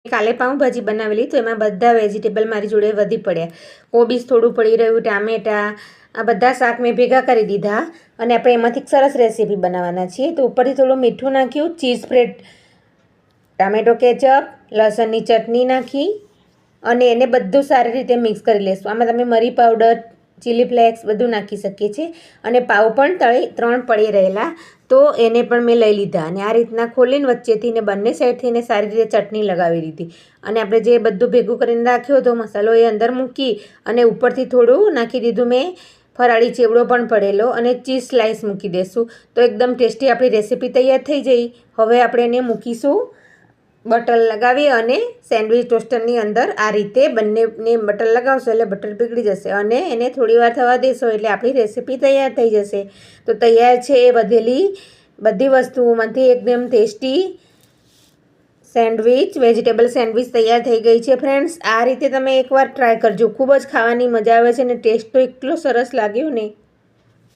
કાલે પાઉંભાજી બનાવેલી તો એમાં બધા વેજીટેબલ મારી જોડે વધી પડ્યા. કોબીજ થોડું પડી રહ્યું, ટામેટાં, આ બધા શાક મેં ભેગા કરી દીધા અને આપણે એમાંથી સરસ રેસીપી બનાવવાના છીએ. તો ઉપરથી થોડું મીઠું નાખ્યું, ચીઝ સ્પ્રેડ, ટામેટો કેચઅપ, લસણની ચટણી નાખી અને એને બધું સારી રીતે મિક્સ કરી લઈશું. આમાં તમે મરી પાવડર, ચીલી ફ્લેક્સ બધું નાખી શકીએ છીએ. અને પાઉં પણ 3 પડી રહેલા તો એને પણ મેં લઈ લીધા અને આ રીતના ખોલીને વચ્ચેથી ને બંને સાઈડથી એને સારી રીતે ચટણી લગાવી દીધી. અને આપણે જે બધું ભેગું કરીને રાખ્યો હતો મસાલો એ અંદર મૂકી અને ઉપરથી થોડું નાખી દીધું મેં ફરાળી ચેવડો પણ પડેલો અને ચીઝ સ્લાઈસ મૂકી દઈશું. તો એકદમ ટેસ્ટી આપણી રેસીપી તૈયાર થઈ જઈ. હવે આપણે એને મૂકીશું બટર લગાવી અને સેન્ડવિચ ટોસ્ટરની અંદર આ રીતે બંનેને બટર લગાવશો એટલે બટર પીગળી જશે અને એને થોડી વાર થવા દેશો એટલે આપણી રેસીપી તૈયાર થઈ જશે. તો તૈયાર છે એ વધેલી બધી વસ્તુઓમાંથી એકદમ ટેસ્ટી સેન્ડવિચ, વેજીટેબલ સેન્ડવિચ તૈયાર થઈ ગઈ છે ફ્રેન્ડ્સ. આ રીતે તમે એકવાર ટ્રાય કરજો, ખૂબ જ ખાવાની મજા આવે છે અને ટેસ્ટ તો એટલો સરસ લાગ્યો ને.